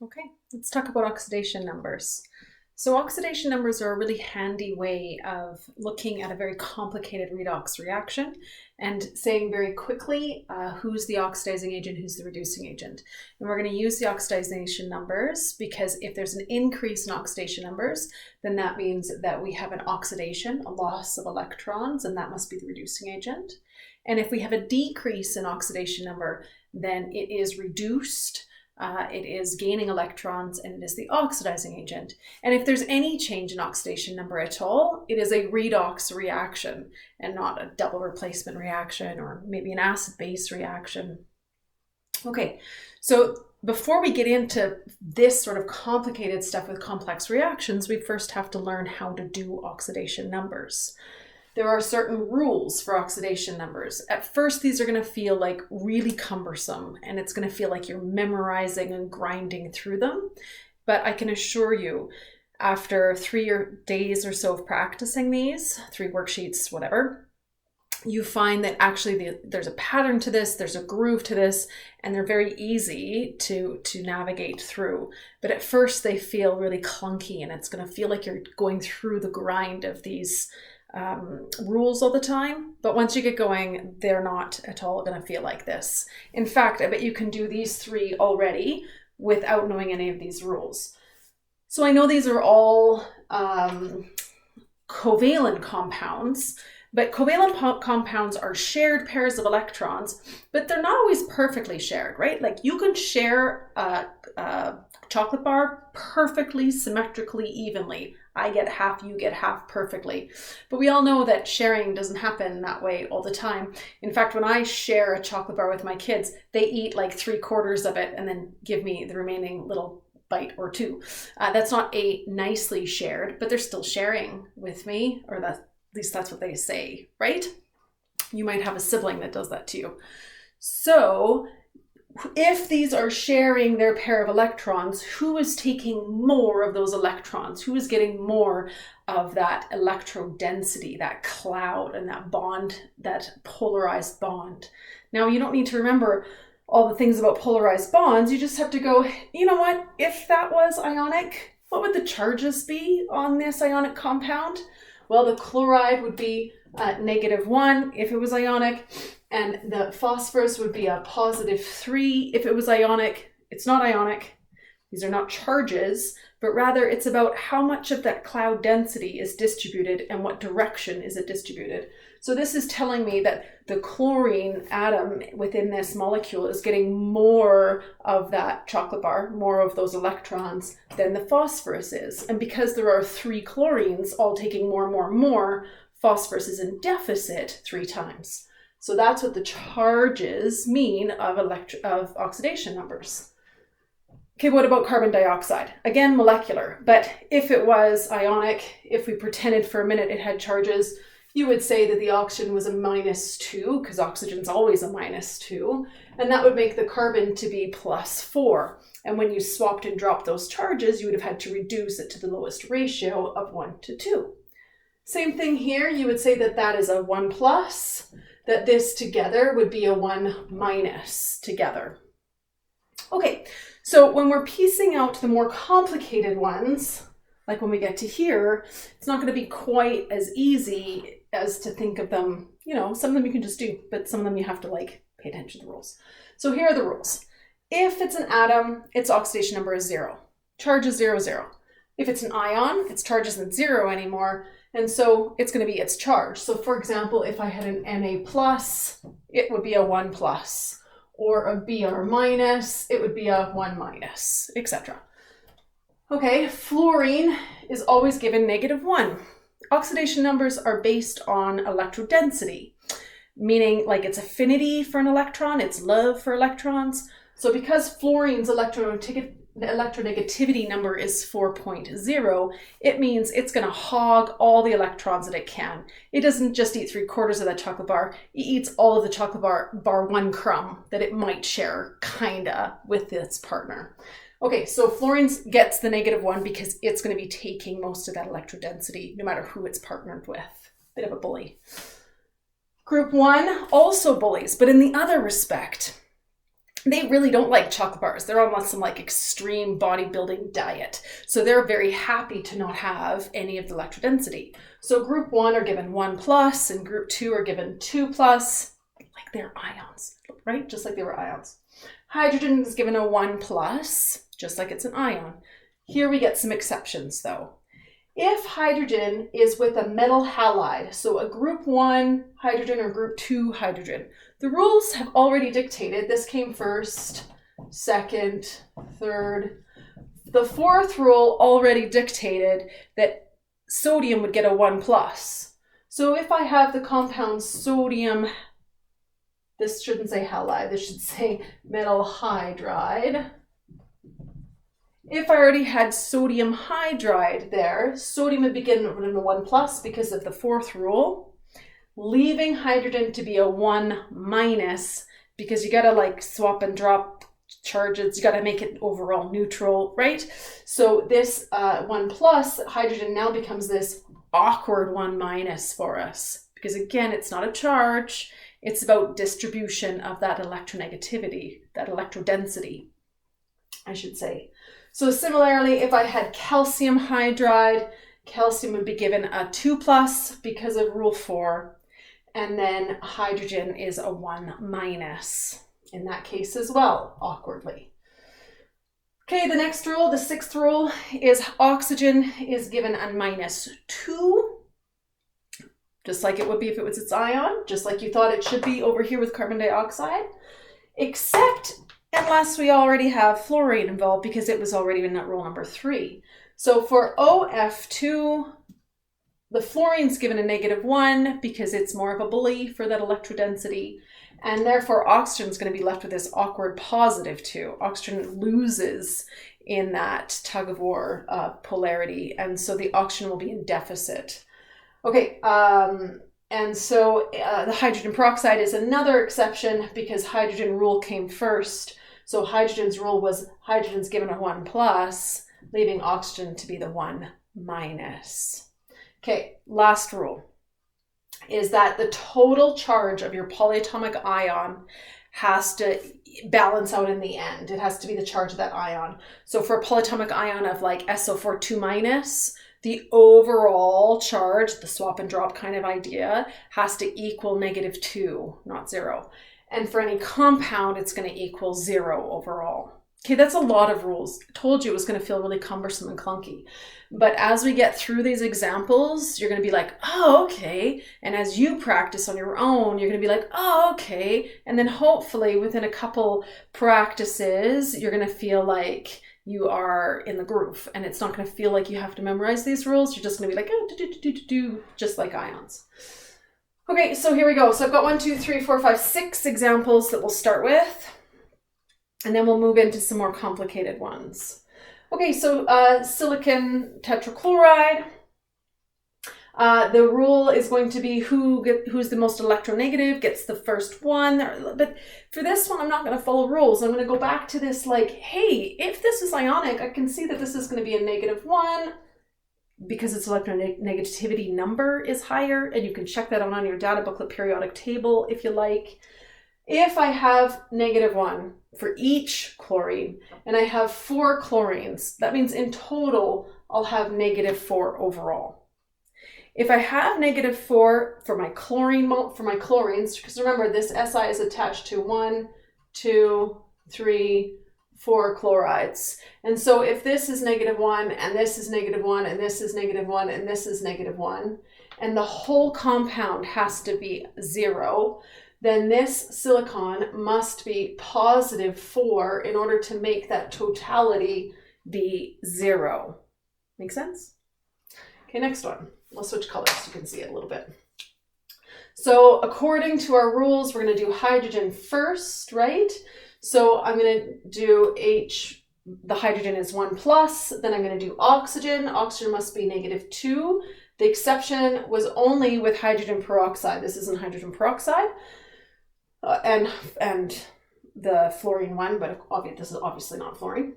Okay, let's talk about oxidation numbers. So oxidation numbers are a really handy way of looking at a very complicated redox reaction and saying very quickly who's the oxidizing agent, who's the reducing agent. And we're going to use the oxidation numbers because if there's an increase in oxidation numbers, then that means that we have an oxidation, a loss of electrons, and that must be the reducing agent. And if we have a decrease in oxidation number, then it is reduced. It is gaining electrons, and it is the oxidizing agent. And if there's any change in oxidation number at all, it is a redox reaction and not a double replacement reaction or maybe an acid-base reaction. Okay, so before we get into this sort of complicated stuff with complex reactions, we first have to learn how to do oxidation numbers. There are certain rules for oxidation numbers. At first, these are going to feel like really cumbersome, and it's going to feel like you're memorizing and grinding through them. But I can assure you, after 3 days or so of practicing these, 3 worksheets, whatever, you find that actually there's a pattern to this, there's a groove to this, and they're very easy to navigate through. But at first, they feel really clunky, and it's going to feel like you're going through the grind of these rules all the time, but once you get going, they're not at all going to feel like this. In fact, I bet you can do these 3 already without knowing any of these rules. So I know these are all covalent compounds, but covalent compounds are shared pairs of electrons, but they're not always perfectly shared, right? Like you can share a chocolate bar perfectly, symmetrically, evenly. I get half, you get half perfectly. But we all know that sharing doesn't happen that way all the time. In fact, when I share a chocolate bar with my kids, they eat like 3/4 of it and then give me the remaining little bite or 2. That's not a nicely shared, but they're still sharing with me, or at least that's what they say, right? You might have a sibling that does that to you. So if these are sharing their pair of electrons, who is taking more of those electrons? Who is getting more of that electrodensity, that cloud and that bond, that polarized bond? Now, you don't need to remember all the things about polarized bonds. You just have to go, you know what? If that was ionic, what would the charges be on this ionic compound? Well, the chloride would be -1 if it was ionic, and the phosphorus would be a +3 if it was ionic. It's not ionic. These are not charges, but rather it's about how much of that cloud density is distributed and what direction is it distributed. So this is telling me that the chlorine atom within this molecule is getting more of that chocolate bar, more of those electrons than the phosphorus is. And because there are 3 chlorines all taking more, phosphorus is in deficit 3 times. So that's what the charges mean of oxidation numbers. Okay, what about carbon dioxide? Again, molecular, but if it was ionic, if we pretended for a minute it had charges, you would say that the oxygen was a -2, because oxygen's always a -2, and that would make the carbon to be +4. And when you swapped and dropped those charges, you would have had to reduce it to the lowest ratio of 1:2. Same thing here, you would say that that is a 1+, that this together would be a 1- together. Okay, so when we're piecing out the more complicated ones, like when we get to here, it's not going to be quite as easy as to think of them. You know, some of them you can just do, but some of them you have to pay attention to the rules. So here are the rules. If it's an atom, its oxidation number is 0. Charge is 0, 0. If it's an ion, its charge isn't 0 anymore, and so it's going to be its charge. So for example, if I had an Na+, it would be a 1+, or a Br-, it would be a 1-, etc. Okay, fluorine is always given -1. Oxidation numbers are based on electrodensity, meaning like its affinity for an electron, its love for electrons. So because fluorine's electronegativity number is 4.0, it means it's going to hog all the electrons that it can. It doesn't just eat 3/4 of that chocolate bar, it eats all of the chocolate bar 1 crumb that it might share, kinda, with its partner. Okay, so fluorine gets the -1 because it's going to be taking most of that electrodensity, no matter who it's partnered with. Bit of a bully. Group 1 also bullies, but in the other respect. they really don't like chocolate bars. They're on some like extreme bodybuilding diet. So they're very happy to not have any of the electrodensity. So group 1 are given 1+, and group 2 are given 2+, like they're ions, right? Just like they were ions. Hydrogen is given a 1+, just like it's an ion. Here we get some exceptions though. If hydrogen is with a metal halide, so a group 1 hydrogen or group 2 hydrogen, the rules have already dictated, this came first, second, third. The fourth rule already dictated that sodium would get a 1+. So if I have the compound sodium, this shouldn't say halide, this should say metal hydride. If I already had sodium hydride there, sodium would be given a 1+ because of the fourth rule, leaving hydrogen to be a 1- because you gotta like swap and drop charges, you gotta make it overall neutral, right? So this 1+, hydrogen now becomes this awkward 1- for us, because again, it's not a charge, it's about distribution of that electronegativity, that electrodensity, I should say. So similarly, if I had calcium hydride, calcium would be given a 2+ because of rule 4, and then hydrogen is a 1- in that case as well, awkwardly. Okay, the next rule, the 6th rule, is oxygen is given a -2, just like it would be if it was its ion, just like you thought it should be over here with carbon dioxide, except unless we already have fluorine involved, because it was already in that rule number 3. So for OF2, the fluorine's given a -1 because it's more of a bully for that electrodensity, and therefore oxygen is going to be left with this awkward +2. Oxygen loses in that tug of war polarity, and so the oxygen will be in deficit. Okay, and so the hydrogen peroxide is another exception because hydrogen rule came first. So hydrogen's rule was hydrogen's given a 1+, leaving oxygen to be the 1-. Okay, last rule is that the total charge of your polyatomic ion has to balance out in the end. It has to be the charge of that ion. So for a polyatomic ion of like SO4 2-, the overall charge, the swap and drop kind of idea, has to equal -2, not 0. And for any compound, it's going to equal 0 overall. Okay, that's a lot of rules. I told you it was going to feel really cumbersome and clunky. But as we get through these examples, you're going to be like, oh, okay. And as you practice on your own, you're going to be like, oh, okay. And then hopefully within a couple practices, you're going to feel like you are in the groove, and it's not going to feel like you have to memorize these rules. You're just going to be like, oh, just like ions. Okay, so here we go. So I've got 1, 2, 3, 4, 5, 6 examples that we'll start with, and then we'll move into some more complicated ones. Okay, so silicon tetrachloride. The rule is going to be who's the most electronegative gets the first one. But for this one, I'm not going to follow rules. I'm going to go back to this like, hey, if this is ionic, I can see that this is going to be a -1 because its electronegativity number is higher, and you can check that on your data booklet periodic table if you like. If I have -1 for each chlorine, and I have 4 chlorines, that means in total, I'll have -4 overall. If I have -4 for my chlorines, because remember this Si is attached to 1, 2, 3, 4 chlorides. And so if this is -1, and this is -1, and this is -1, and this is -1, and the whole compound has to be 0, then this silicon must be +4 in order to make that totality be 0. Make sense? Okay, next one. We'll switch colors so you can see it a little bit. So according to our rules, we're going to do hydrogen first, right? So I'm going to do the hydrogen is 1+, then I'm going to do oxygen. Oxygen must be -2. The exception was only with hydrogen peroxide. This isn't hydrogen peroxide. And the fluorine one, but this is obviously not fluorine.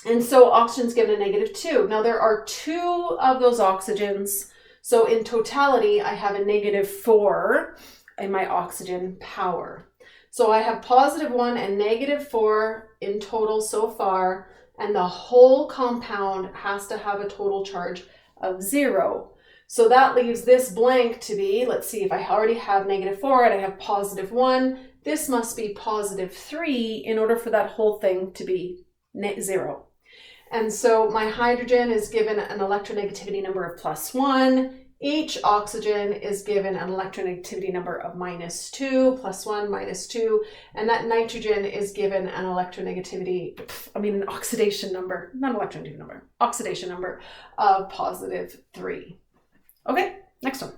And so oxygen's given a -2. Now there are 2 of those oxygens. So in totality, I have a -4 in my oxygen power. So I have +1 and -4 in total so far, and the whole compound has to have a total charge of 0. So that leaves this blank to be, let's see, if I already have -4 and I have +1, this must be +3 in order for that whole thing to be 0. And so my hydrogen is given an electronegativity number of +1. Each oxygen is given an electronegativity number of -2, +1, -2, and that nitrogen is given an an oxidation number, not electronegativity number, oxidation number of +3. Okay, next one.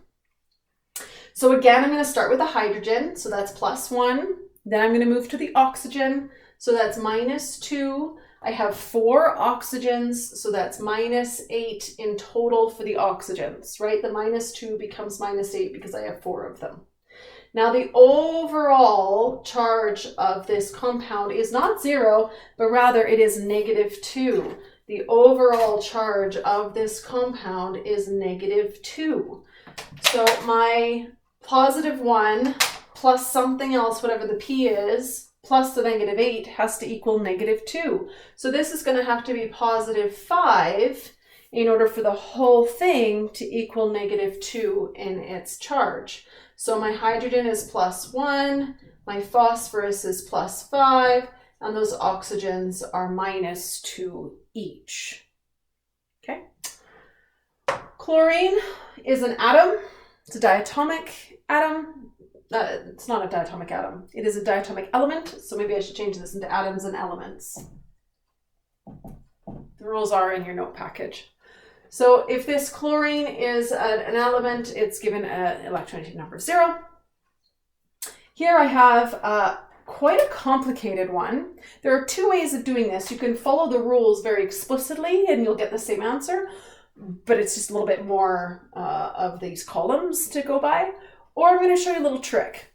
So again, I'm going to start with the hydrogen, so that's +1. Then I'm going to move to the oxygen, so that's -2. I have 4 oxygens, so that's -8 in total for the oxygens, right? The -2 becomes -8 because I have 4 of them. Now the overall charge of this compound is not 0, but rather it is -2. The overall charge of this compound is -2. So my +1 plus something else, whatever the P is, plus the -8 has to equal -2. So this is going to have to be +5 in order for the whole thing to equal -2 in its charge. So my hydrogen is +1, my phosphorus is +5, and those oxygens are -2 each. Okay. Chlorine is an atom. It's a diatomic atom. It's not a diatomic atom. It is a diatomic element. So maybe I should change this into atoms and elements. The rules are in your note package. So if this chlorine is an element, it's given an electronegativity number of 0. Here I have quite a complicated one. There are 2 ways of doing this. You can follow the rules very explicitly and you'll get the same answer, but it's just a little bit more of these columns to go by. Or I'm going to show you a little trick.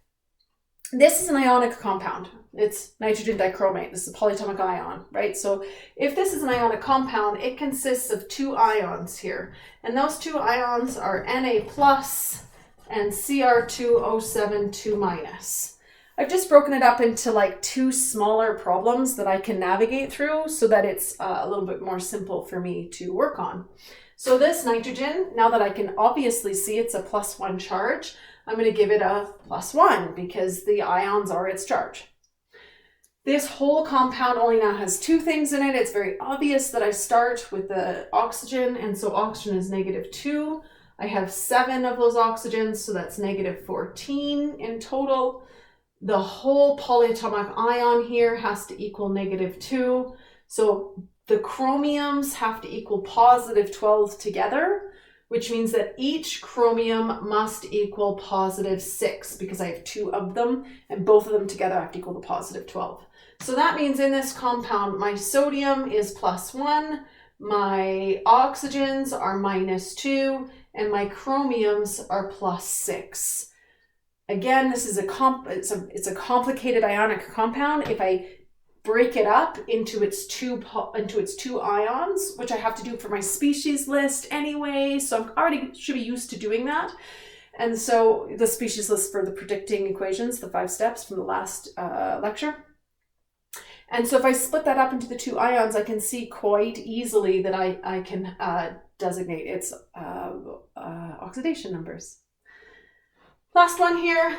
This is an ionic compound. It's nitrogen dichromate. This is a polyatomic ion, right? So if this is an ionic compound, it consists of 2 ions here. And those 2 ions are Na plus and Cr2O7 2-. I've just broken it up into like 2 smaller problems that I can navigate through so that it's a little bit more simple for me to work on. So this nitrogen, now that I can obviously see it's a +1 charge, I'm going to give it a +1 because the ions are its charge. This whole compound only now has 2 things in it. It's very obvious that I start with the oxygen, and so oxygen is -2. I have 7 of those oxygens, so that's -14 in total. The whole polyatomic ion here has to equal -2. So the chromiums have to equal +12 together, which means that each chromium must equal +6 because I have 2 of them, and both of them together have to equal the +12. So that means in this compound, my sodium is +1, my oxygens are -2, and my chromiums are +6. Again, this is it's a complicated ionic compound. If I break it up into its two ions, which I have to do for my species list anyway, so I'm already should be used to doing that. And so the species list for the predicting equations, the 5 steps from the last lecture. And so if I split that up into the 2 ions, I can see quite easily that I can designate its oxidation numbers. Last one here,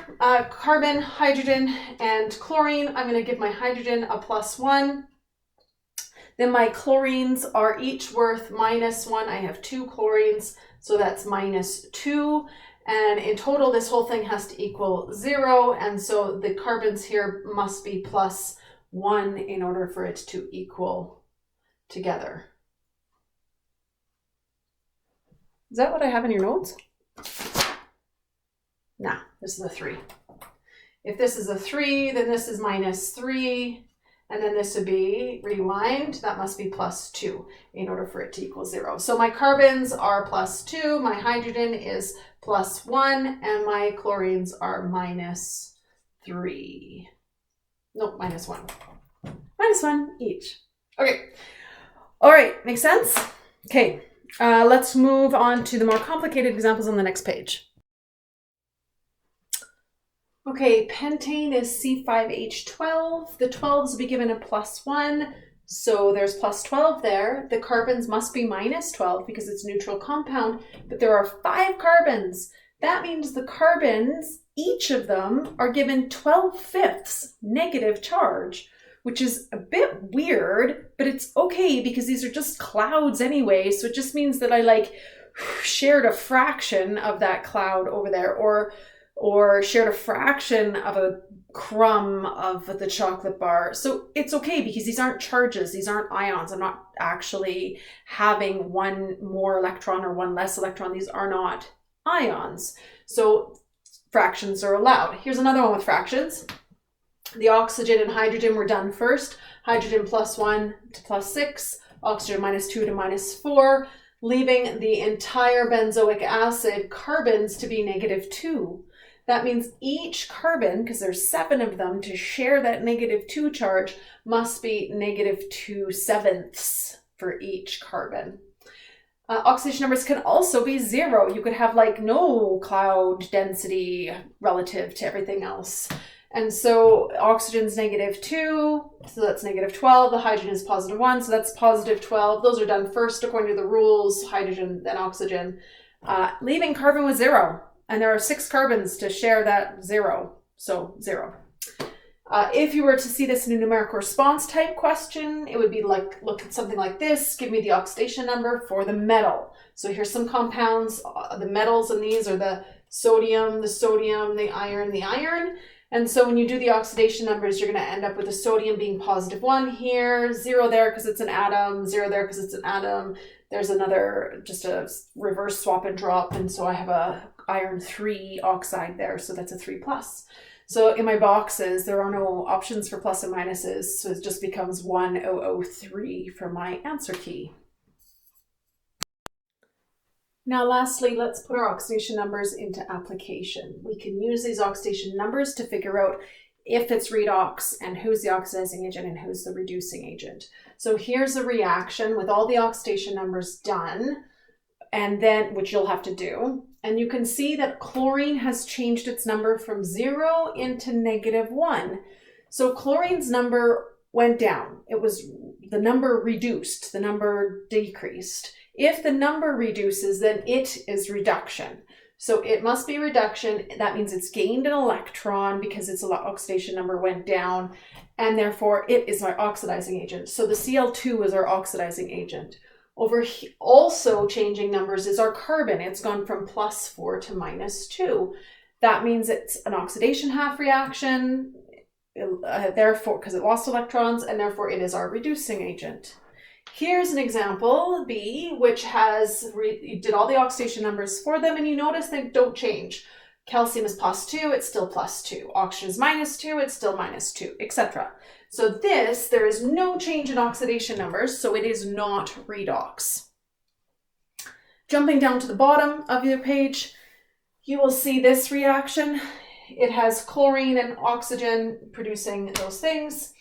carbon, hydrogen, and chlorine. I'm going to give my hydrogen a +1. Then my chlorines are each worth -1. I have 2 chlorines, so that's -2. And in total, this whole thing has to equal 0. And so the carbons here must be +1 in order for it to equal together. Is that what I have in your notes? Nah, this is a 3. If this is a 3, then this is -3, and then this would be, rewind, that must be +2 in order for it to equal 0. So my carbons are +2, my hydrogen is +1, and my chlorines are -3. Nope, -1. -1 each. Okay. All right, makes sense? Okay, let's move on to the more complicated examples on the next page. Okay, pentane is C5H12. The 12s will be given a +1, so there's +12 there. The carbons must be -12 because it's a neutral compound, but there are 5 carbons. That means the carbons, each of them, are given 12/5 negative charge, which is a bit weird, but it's okay because these are just clouds anyway, so it just means that I like shared a fraction of that cloud over there, or shared a fraction of a crumb of the chocolate bar. So it's okay because these aren't charges, these aren't ions. I'm not actually having one more electron or one less electron. These are not ions. So fractions are allowed. Here's another one with fractions. The oxygen and hydrogen were done first. Hydrogen +1 to +6, oxygen -2 to -4, leaving the entire benzoic acid carbons to be -2. That means each carbon, because there's 7 of them, to share that -2 charge must be -2/7 for each carbon. Oxidation numbers can also be 0. You could have like no cloud density relative to everything else. And so oxygen's -2, so that's -12. The hydrogen is +1, so that's +12. Those are done first according to the rules, hydrogen, then oxygen, leaving carbon with 0. And there are 6 carbons to share that 0, so 0. If you were to see this in a numeric response type question, it would be like, look at something like this, give me the oxidation number for the metal. So here's some compounds, the metals in these are the sodium, the iron. And so when you do the oxidation numbers, you're going to end up with the sodium being +1 here, 0 there because it's an atom, 0 there because it's an atom. There's another, just a reverse swap and drop, and so I have a iron 3 oxide there, so that's a 3+. So in my boxes, there are no options for plus and minuses, so it just becomes 1003 for my answer key. Now lastly, let's put our oxidation numbers into application. We can use these oxidation numbers to figure out if it's redox and who's the oxidizing agent and who's the reducing agent. So here's a reaction with all the oxidation numbers done, and then, which you'll have to do. And you can see that chlorine has changed its number from 0 into -1. So chlorine's number went down. It was, the number reduced, the number decreased. If the number reduces, then it is reduction. So it must be reduction. That means it's gained an electron because its oxidation number went down, and therefore it is our oxidizing agent. So the Cl2 is our oxidizing agent. Over here, also changing numbers is our carbon. It's gone from +4 to -2. That means it's an oxidation half reaction, therefore, because it lost electrons, and therefore it is our reducing agent. Here's an example, B, which has, you did all the oxidation numbers for them, and you notice they don't change. Calcium is +2, it's still +2. Oxygen is -2, it's still -2, etc. So this, there is no change in oxidation numbers, so it is not redox. Jumping down to the bottom of your page, you will see this reaction. It has chlorine and oxygen producing those things.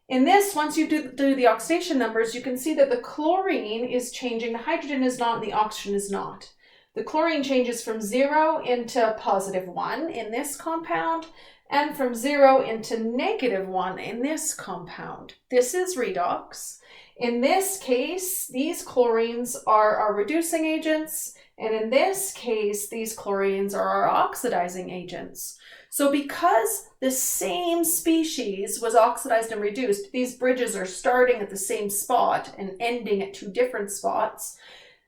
In this, once you do the oxidation numbers, you can see that the chlorine is changing, the hydrogen is not, and the oxygen is not. The chlorine changes from 0 into +1 in this compound, and from 0 into -1 in this compound. This is redox. In this case, these chlorines are our reducing agents, and in this case, these chlorines are our oxidizing agents. So because the same species was oxidized and reduced, these bridges are starting at the same spot and ending at 2 different spots.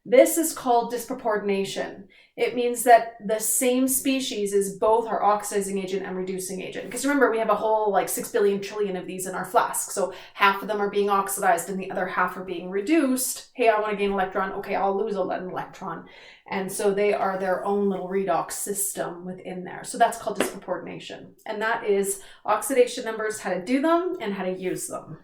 This is called disproportionation. It means that the same species is both our oxidizing agent and reducing agent. Because remember, we have a whole like 6 billion trillion of these in our flask. So half of them are being oxidized and the other half are being reduced. Hey, I want to gain an electron. Okay, I'll lose an electron. And so they are their own little redox system within there. So that's called disproportionation. And that is oxidation numbers, how to do them and how to use them.